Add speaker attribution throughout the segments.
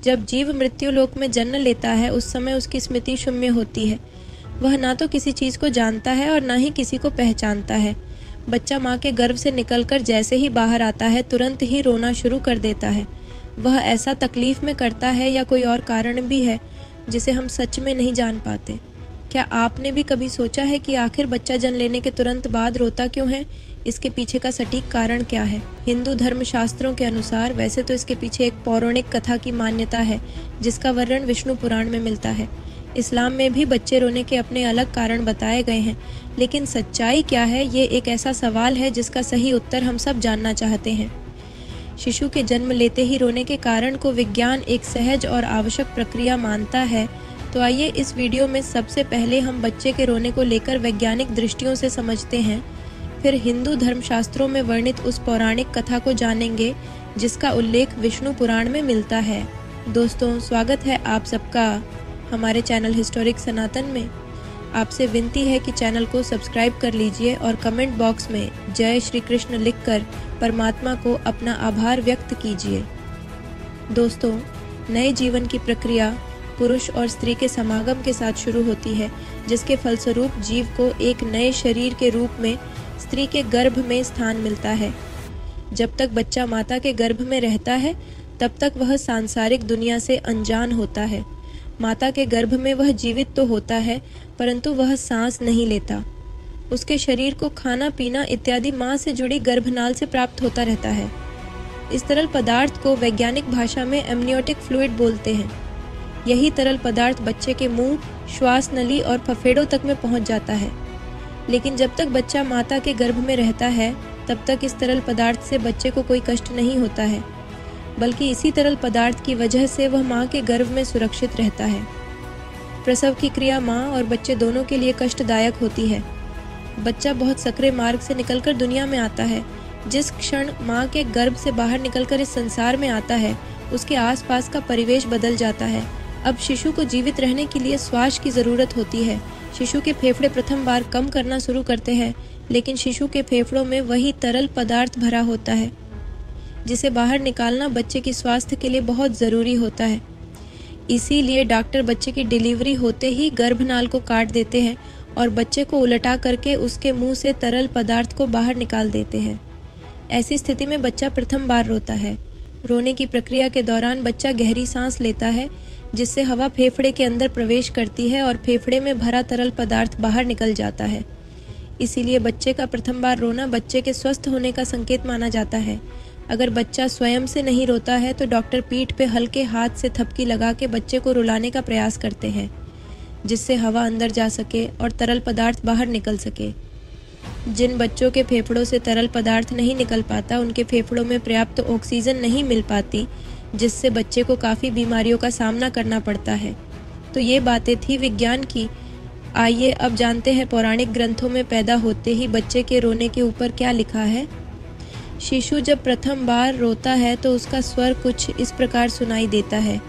Speaker 1: जब जीव मृत्यु लोक में जन्म लेता है उस समय उसकी स्मृति शून्य होती है। वह ना तो किसी चीज को जानता है और ना ही किसी को पहचानता है। बच्चा माँ के गर्भ से निकलकर जैसे ही बाहर आता है तुरंत ही रोना शुरू कर देता है। वह ऐसा तकलीफ में करता है या कोई और कारण भी है जिसे हम सच में नहीं जान पाते। क्या आपने भी कभी सोचा है कि आखिर बच्चा जन्म लेने के तुरंत बाद रोता क्यों है? इसके पीछे का सटीक कारण क्या है? हिंदू धर्म शास्त्रों के अनुसार वैसे तो इसके पीछे एक पौराणिक कथा की मान्यता है जिसका वर्णन विष्णु पुराण में मिलता है। इस्लाम में भी बच्चे रोने के अपने अलग कारण बताए गए हैं, लेकिन सच्चाई क्या है ये एक ऐसा सवाल है जिसका सही उत्तर हम सब जानना चाहते हैं। शिशु के जन्म लेते ही रोने के कारण को विज्ञान एक सहज और आवश्यक प्रक्रिया मानता है, तो आइए इस वीडियो में सबसे पहले हम बच्चे के रोने को लेकर वैज्ञानिक दृष्टियों से समझते हैं। फिर हिंदू धर्मशास्त्रों में वर्णित उस पौराणिक कथा को जानेंगे जिसका उल्लेख विष्णु पुराण में मिलता है। दोस्तों, स्वागत है आप सबका हमारे चैनल हिस्टोरिक सनातन में। आपसे विनती है कि चैनल को सब्सक्राइब कर लीजिए और कमेंट बॉक्स में जय श्री कृष्ण लिखकर परमात्मा को अपना आभार व्यक्त कीजिए। दोस्तों, नए जीवन की प्रक्रिया पुरुष और स्त्री के समागम के साथ शुरू होती है, जिसके फलस्वरूप जीव को एक नए शरीर के रूप में स्त्री के गर्भ में स्थान मिलता है। जब तक बच्चा माता के गर्भ में रहता है तब तक वह सांसारिक दुनिया से अनजान होता है। माता के गर्भ में वह जीवित तो होता है परंतु वह सांस नहीं लेता। उसके शरीर को खाना पीना इत्यादि माँ से जुड़ी गर्भनाल से प्राप्त होता रहता है। इस तरल पदार्थ को वैज्ञानिक भाषा में एमनियोटिक फ्लूइड बोलते हैं। यही तरल पदार्थ बच्चे के मुंह, श्वास नली और फफेड़ों तक में पहुंच जाता है। लेकिन जब तक बच्चा माता के गर्भ में रहता है तब तक इस तरल पदार्थ से बच्चे को कोई कष्ट नहीं होता है, बल्कि इसी तरल पदार्थ की वजह से वह माँ के गर्भ में सुरक्षित रहता है। प्रसव की क्रिया माँ और बच्चे दोनों के लिए कष्टदायक होती है। बच्चा बहुत सकरे मार्ग से निकलकर दुनिया में आता है। जिस क्षण माँ के गर्भ से बाहर निकलकर इस संसार में आता है उसके आसपास का परिवेश बदल जाता है। अब शिशु को जीवित रहने के लिए श्वास की जरूरत होती है। शिशु के फेफड़े प्रथम बार कम करना शुरू करते हैं, लेकिन शिशु के फेफड़ों में वही तरल पदार्थ भरा होता है जिसे बाहर निकालना बच्चे की स्वास्थ्य के लिए बहुत ज़रूरी होता है। इसीलिए डॉक्टर बच्चे की डिलीवरी होते ही गर्भनाल को काट देते हैं और बच्चे को उलटा करके उसके मुंह से तरल पदार्थ को बाहर निकाल देते हैं। ऐसी स्थिति में बच्चा प्रथम बार रोता है। रोने की प्रक्रिया के दौरान बच्चा गहरी सांस लेता है, जिससे हवा फेफड़े के अंदर प्रवेश करती है और फेफड़े में भरा तरल पदार्थ बाहर निकल जाता है। इसीलिए बच्चे का प्रथम बार रोना बच्चे के स्वस्थ होने का संकेत माना जाता है। अगर बच्चा स्वयं से नहीं रोता है तो डॉक्टर पीठ पे हल्के हाथ से थपकी लगा के बच्चे को रुलाने का प्रयास करते हैं, जिससे हवा अंदर जा सके और तरल पदार्थ बाहर निकल सके। जिन बच्चों के फेफड़ों से तरल पदार्थ नहीं निकल पाता उनके फेफड़ों में पर्याप्त ऑक्सीजन नहीं मिल पाती, जिससे बच्चे को काफ़ी बीमारियों का सामना करना पड़ता है। तो ये बातें थी विज्ञान की। आइए अब जानते हैं पौराणिक ग्रंथों में पैदा होते ही बच्चे के रोने के ऊपर क्या लिखा है। शिशु जब प्रथम बार रोता है तो उसका स्वर कुछ इस प्रकार सुनाई देता है,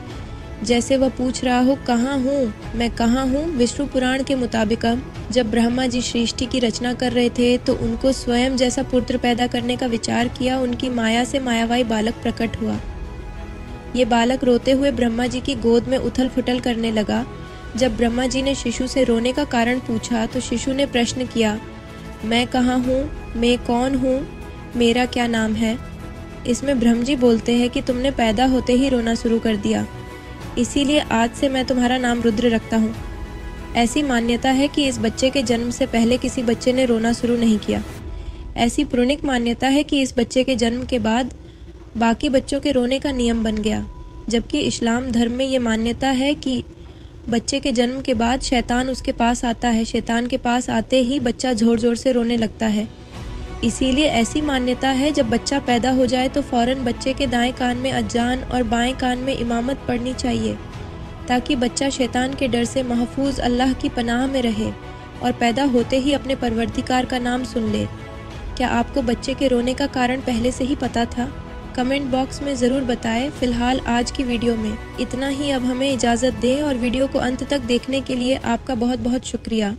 Speaker 1: जैसे वह पूछ रहा हो, कहाँ हूँ मैं, कहाँ हूँ। विष्णु पुराण के मुताबिक जब ब्रह्मा जी सृष्टि की रचना कर रहे थे तो उनको स्वयं जैसा पुत्र पैदा करने का विचार किया। उनकी माया से मायावाई बालक प्रकट हुआ। ये बालक रोते हुए ब्रह्मा जी की गोद में उथल फुथल करने लगा। जब ब्रह्मा जी ने शिशु से रोने का कारण पूछा तो शिशु ने प्रश्न किया, मैं कहाँ हूँ, मैं कौन हूँ, मेरा क्या नाम है। इसमें ब्रह्म जी बोलते हैं कि तुमने पैदा होते ही रोना शुरू कर दिया, इसीलिए आज से मैं तुम्हारा नाम रुद्र रखता हूँ। ऐसी मान्यता है कि इस बच्चे के जन्म से पहले किसी बच्चे ने रोना शुरू नहीं किया। ऐसी पौराणिक मान्यता है कि इस बच्चे के जन्म के बाद बाकी बच्चों के रोने का नियम बन गया, जबकि इस्लाम धर्म में ये मान्यता है कि बच्चे के जन्म के बाद शैतान उसके पास आता है। शैतान के पास आते ही बच्चा जोर जोर से रोने लगता है। इसीलिए ऐसी मान्यता है जब बच्चा पैदा हो जाए तो फौरन बच्चे के दाएं कान में अजान और बाएं कान में इमामत पढ़नी चाहिए, ताकि बच्चा शैतान के डर से महफूज अल्लाह की पनाह में रहे और पैदा होते ही अपने परवरदिगार का नाम सुन ले। क्या आपको बच्चे के रोने का कारण पहले से ही पता था? कमेंट बॉक्स में ज़रूर बताएं। फिलहाल आज की वीडियो में इतना ही। अब हमें इजाज़त दें और वीडियो को अंत तक देखने के लिए आपका बहुत बहुत शुक्रिया।